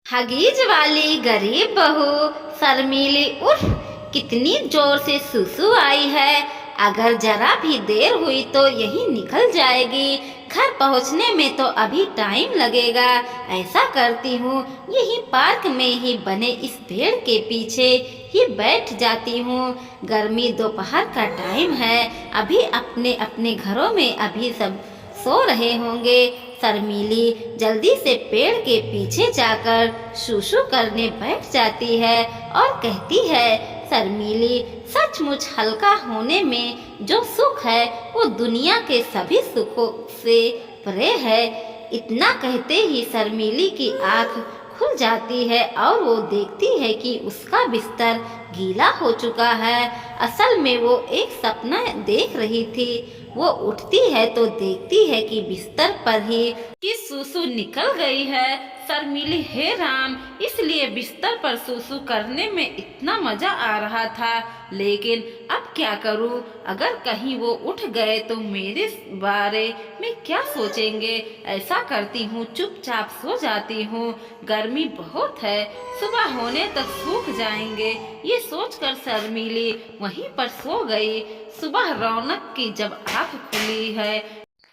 Huggies वाली गरीब बहू शर्मीली उफ, कितनी जोर से सुसु आई है। अगर जरा भी देर हुई तो यही निकल जाएगी। घर पहुंचने में तो अभी टाइम लगेगा। ऐसा करती हूँ, यही पार्क में ही बने इस पेड़ के पीछे ही बैठ जाती हूँ। गर्मी दोपहर का टाइम है, अभी अपने अपने घरों में अभी सब सो रहे होंगे। शर्मीली जल्दी से पेड़ के पीछे जाकर शूशु करने बैठ जाती है और कहती है, शर्मीली सचमुच हल्का होने में जो सुख है वो दुनिया के सभी सुखों से परे है। इतना कहते ही शर्मीली की आंख खुल जाती है और वो देखती है कि उसका बिस्तर गीला हो चुका है। असल में वो एक सपना देख रही थी। वो उठती है तो देखती है कि बिस्तर पर ही कि सुसु निकल गई है। शर्मीली, हे राम, इसलिए बिस्तर पर सुसु करने में इतना मजा आ रहा था, लेकिन अब क्या करूं? अगर कहीं वो उठ गए तो मेरे बारे में क्या सोचेंगे? ऐसा करती हूँ, चुपचाप सो जाती हूँ। गर्मी बहुत है, सुबह होने तक सूख जाएंगे। ये सोचकर शर्मीली वहीं पर सो गई। सुबह रौनक की जब आँख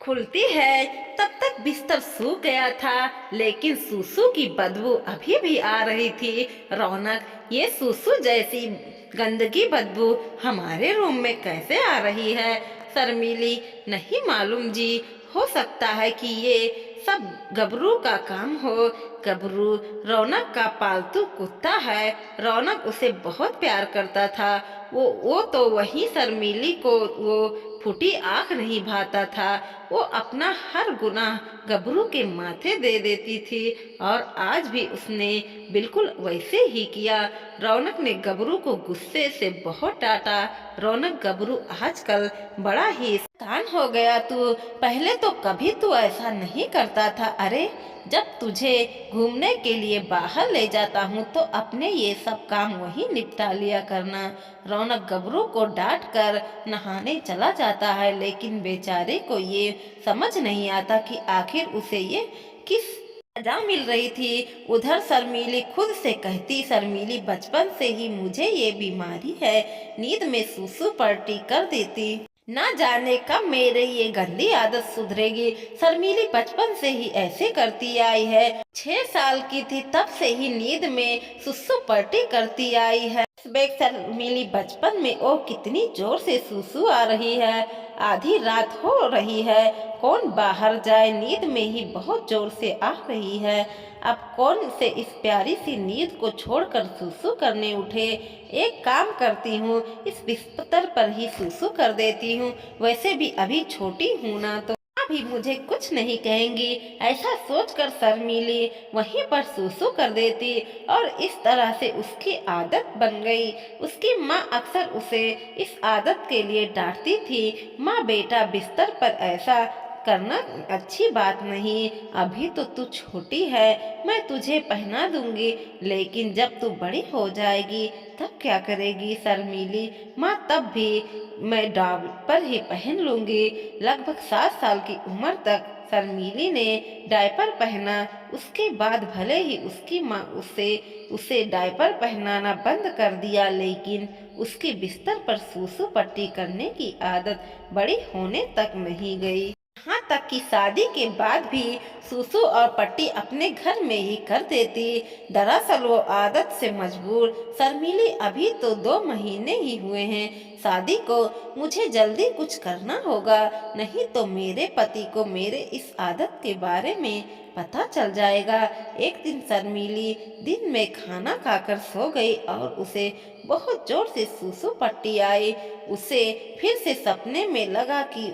खुलती है तब तक बिस्तर सूख गया था, लेकिन सुसु की बदबू अभी भी आ रही थी। रौनक, ये सुसु जैसी गंदगी बदबू हमारे रूम में कैसे आ रही है? शर्मीली, नहीं मालूम जी, हो सकता है कि ये सब गबरू का काम हो। गबरू रौनक का पालतू कुत्ता है। रौनक उसे बहुत प्यार करता था। वो तो वही शर्मीली को वो फूटी आंख नहीं भाता था। वो अपना हर गुनाह गबरू के माथे दे देती थी और आज भी उसने बिल्कुल वैसे ही किया। रौनक ने गबरू को गुस्से से बहुत डांटा। रौनक, गबरू आजकल बड़ा ही शैतान हो गया तू। पहले तो कभी तू ऐसा नहीं करता था। अरे, जब तुझे घूमने के लिए बाहर ले जाता हूँ तो अपने ये सब काम वही निपटा लिया करना। रौनक गबरू को डांट कर नहाने चला जाता है, लेकिन बेचारे को ये समझ नहीं आता कि आखिर उसे ये किस सजा मिल रही थी। उधर शर्मीली खुद से कहती, शर्मीली, बचपन से ही मुझे ये बीमारी है, नींद में सुसु पलटी कर देती। ना जाने कब मेरे ये गंदी आदत सुधरेगी। शर्मीली बचपन से ही ऐसे करती आई है। 6 साल की थी तब से ही नींद में सुसु पलटी करती आई है। शर्मीली बचपन में ओ कितनी जोर से सुसु आ रही है। आधी रात हो रही है, कौन बाहर जाए, नींद में ही बहुत जोर से आ रही है। अब कौन से इस प्यारी सी नींद को छोड़कर सुसु करने उठे। एक काम करती हूँ, इस बिस्तर पर ही सुसु कर देती हूँ। वैसे भी अभी छोटी हूँ ना, तो भी मुझे कुछ नहीं कहेंगी। ऐसा सोचकर शर्मीली वहीं पर सुसु कर देती और इस तरह से उसकी आदत बन गई। उसकी माँ अक्सर उसे इस आदत के लिए डांटती थी। माँ, बेटा, बिस्तर पर ऐसा करना अच्छी बात नहीं। अभी तो तू छोटी है, मैं तुझे पहना दूंगी, लेकिन जब तू बड़ी हो जाएगी तब क्या करेगी? शर्मीली, माँ, तब भी मैं डायपर ही पहन लूंगी। लगभग 7 साल की उम्र तक शर्मीली ने डायपर पहना। उसके बाद भले ही उसकी माँ उसे डायपर पहनाना बंद कर दिया, लेकिन उसकी बिस्तर पर सूसू पट्टी करने की आदत बड़ी होने तक नहीं गई। यहाँ तक कि शादी के बाद भी सुसु और पट्टी अपने घर में ही कर देती। दरअसल वो आदत से मजबूर। शर्मीली, अभी तो 2 महीने ही हुए हैं शादी को। मुझे जल्दी कुछ करना होगा, नहीं तो मेरे पति को मेरे इस आदत के बारे में पता चल जाएगा। एक दिन शर्मीली दिन में खाना खाकर सो गई और उसे बहुत जोर से सुसु पट्टी आई। उसे फिर से सपने में लगा कि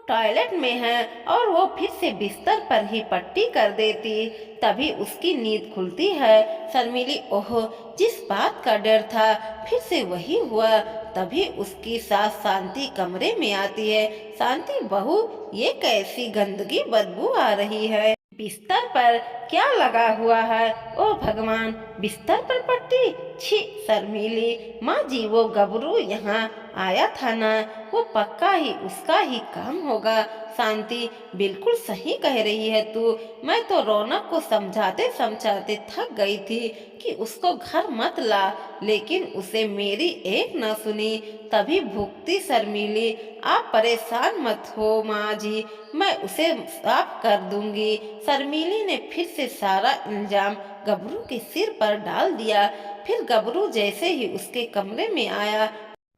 टॉयलेट में है और वो फिर से बिस्तर पर ही पट्टी कर देती। तभी उसकी नींद खुलती है। शर्मीली, ओह, जिस बात का डर था फिर से वही हुआ। तभी उसकी सास शांति कमरे में आती है। शांति बहू, ये कैसी गंदगी बदबू आ रही है? बिस्तर पर क्या लगा हुआ है? ओ भगवान, बिस्तर पर पट्टी! छी! शर्मीली, माँ जी, वो गबरू यहाँ आया था ना, वो पक्का ही उसका ही काम होगा। शांति, बिल्कुल सही कह रही है तू। मैं तो रौनक को समझाते समझाते थक गई थी कि उसको घर मत ला, लेकिन उसे मेरी एक न सुनी। तभी भुगती शर्मीली, आप परेशान मत हो माँ जी, मैं उसे साफ कर दूंगी। शर्मीली ने फिर से सारा इल्जाम गबरू के सिर पर डाल दिया। फिर गबरू जैसे ही उसके कमरे में आया,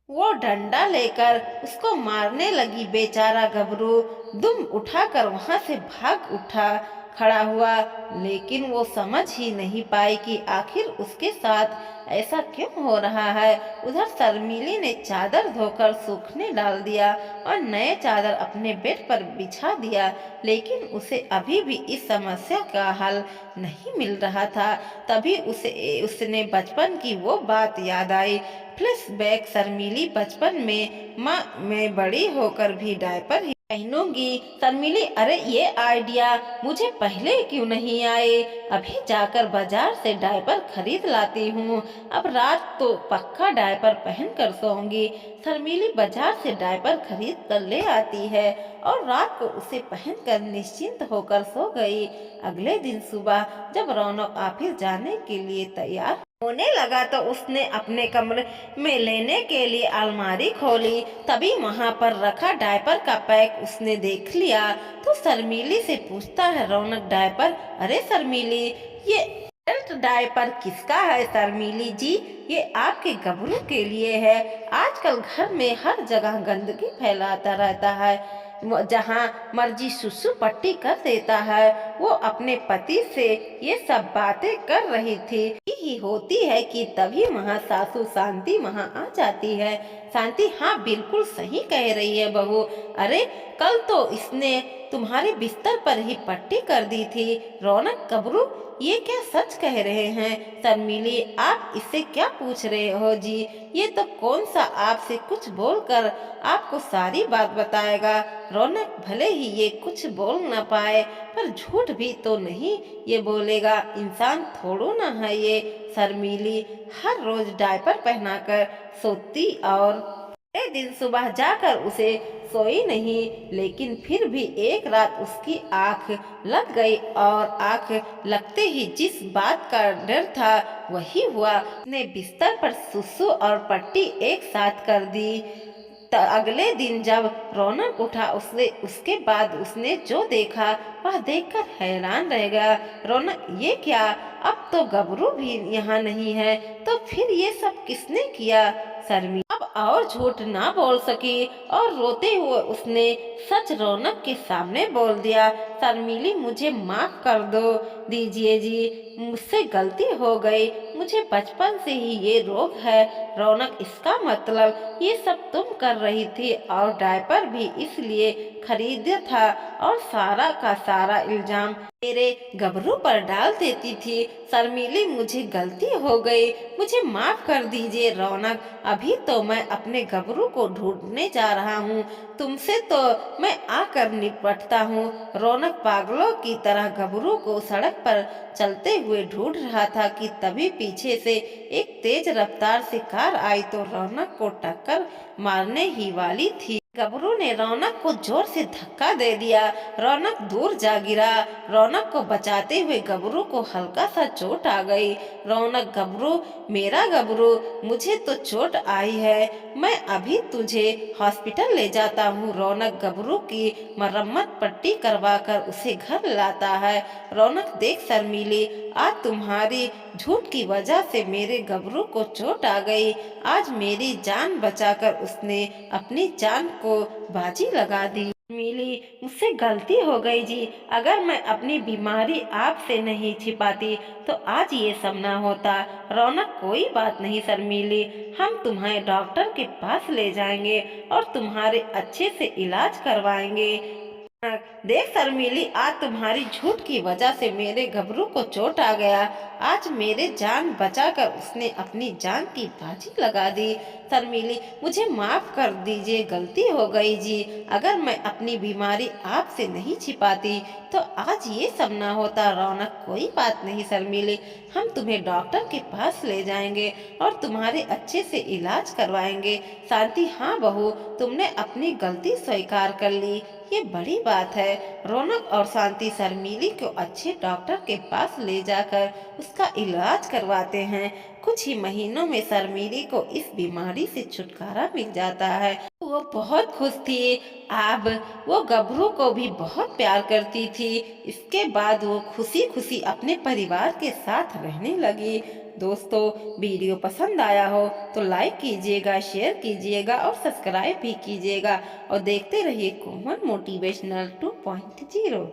वो डंडा लेकर उसको मारने लगी। बेचारा गबरू दुम उठाकर वहां से भाग उठा खड़ा हुआ, लेकिन वो समझ ही नहीं पाई कि आखिर उसके साथ ऐसा क्यों हो रहा है। उधर शर्मीली ने चादर धोकर सूखने डाल दिया और नए चादर अपने बेड पर बिछा दिया, लेकिन उसे अभी भी इस समस्या का हल नहीं मिल रहा था। तभी उसने बचपन की वो बात याद आई। फ्लैशबैक, शर्मीली बचपन में, माँ मैं बड़ी होकर भी डायपर ही पहनूंगी। शर्मीली, अरे ये आइडिया मुझे पहले क्यों नहीं आए, अभी जाकर बाजार से डायपर खरीद लाती हूँ। अब रात तो पक्का डायपर पहन कर सोऊंगी। शर्मीली बाजार से डायपर खरीद कर ले आती है और रात को उसे पहनकर निश्चिंत होकर सो गई। अगले दिन सुबह जब रौनक ऑफिस जाने के लिए तैयार होने लगा तो उसने अपने कमरे में लेने के लिए अलमारी खोली। तभी वहां पर रखा डायपर का पैक उसने देख लिया तो शर्मीली से पूछता है रौनक, डायपर? अरे शर्मीली, ये एडल्ट डायपर किसका है? शर्मीली जी, ये आपके गबरू के लिए है। आजकल घर में हर जगह गंदगी फैलाता रहता है, जहाँ मर्जी सुसु पट्टी कर देता है। वो अपने पति से ये सब बातें कर रही थी ही होती है कि तभी वहाँ सासू शांति वहाँ आ जाती है। शांति, हाँ बिल्कुल सही कह रही है बहू। अरे कल तो इसने तुम्हारे बिस्तर पर ही पट्टी कर दी थी। रौनक, गबरू ये क्या सच कह रहे हैं? शर्मीली, आप इससे क्या पूछ रहे हो जी? ये तो कौन सा आपसे कुछ बोलकर आपको सारी बात बताएगा। रौनक, भले ही ये कुछ बोल न पाए पर झूठ भी तो नहीं ये बोलेगा, इंसान थोड़ो ना है ये। शर्मीली हर रोज डायपर पहनाकर सोती और अगले दिन सुबह जाकर उसे सोई नहीं, लेकिन फिर भी एक रात उसकी आंख लग गई और आंख लगते ही जिस बात का डर था वही हुआ। उसने बिस्तर पर सुसु और पट्टी एक साथ कर दी। अगले दिन जब रौनक उठा उसके बाद उसने जो देखा वह देखकर हैरान रह गया। रौनक, ये क्या? अब तो गबरू भी यहाँ नहीं है, तो फिर ये सब किसने किया? शर्मी अब और झूठ ना बोल सकी और रोते हुए उसने सच रौनक के सामने बोल दिया। शर्मीली, मुझे माफ कर दो दीजिए जी, मुझसे गलती हो गई, मुझे बचपन से ही ये रोग है। रौनक, इसका मतलब ये सब तुम कर रही थी और डायपर भी इसलिए खरीदा था और सारा का सारा इल्जाम मेरे गबरू पर डाल देती थी। शर्मीली, मुझे गलती हो गई, मुझे माफ कर दीजिए। रौनक, अभी तो मैं अपने गबरू को ढूंढने जा रहा हूँ, तुमसे तो मैं आकर निपटता हूँ। रौनक पागलों की तरह गबरू को सड़क पर चलते हुए ढूंढ रहा था कि तभी पीछे से एक तेज रफ्तार से कार आई तो रौनक को टक्कर मारने ही वाली थी। गबरू ने रौनक को जोर से धक्का दे दिया। रौनक दूर जा गिरा। रौनक को बचाते हुए गबरू को हल्का सा चोट आ गई। रौनक, गबरू, मेरा गबरू, मुझे तो चोट आई है, मैं अभी तुझे हॉस्पिटल ले जाता हूँ। रौनक गबरू की मरम्मत पट्टी करवाकर उसे घर लाता है। रौनक, देख शर्मीली, आज तुम्हारी झूठ की वजह से मेरे गबरू को चोट आ गई। आज मेरी जान बचाकर उसने अपनी जान को बाजी लगा दी। मिली, मुझसे गलती हो गई जी, अगर मैं अपनी बीमारी आपसे नहीं छिपाती तो आज ये सब ना होता। रौनक, कोई बात नहीं शर्मीली, हम तुम्हें डॉक्टर के पास ले जाएंगे और तुम्हारे अच्छे से इलाज करवाएंगे। देख शर्मीली, आज तुम्हारी झूठ की वजह से मेरे गबरू को चोट आ गया। आज मेरे जान बचाकर उसने अपनी जान की बाजी लगा दी। शर्मीली, मुझे माफ कर दीजिए, गलती हो गई जी। अगर मैं अपनी बीमारी आपसे नहीं छिपाती तो आज ये सब ना होता। रौनक, कोई बात नहीं शर्मीली, हम तुम्हें डॉक्टर के पास ले जाएंगे और तुम्हारे अच्छे से इलाज करवाएंगे। शांति, हाँ बहू, तुमने अपनी गलती स्वीकार कर ली, ये बड़ी बात है। रौनक और शांति शर्मीली को अच्छे डॉक्टर के पास ले जाकर उसका इलाज करवाते हैं। कुछ ही महीनों में शर्मीली को इस बीमारी से छुटकारा मिल जाता है। वो बहुत खुश थी। अब वो गबरू को भी बहुत प्यार करती थी। इसके बाद वो खुशी खुशी अपने परिवार के साथ रहने लगी। दोस्तों, वीडियो पसंद आया हो तो लाइक कीजिएगा, शेयर कीजिएगा और सब्सक्राइब भी कीजिएगा और देखते रहिए कोमल मोटिवेशनल 2.0।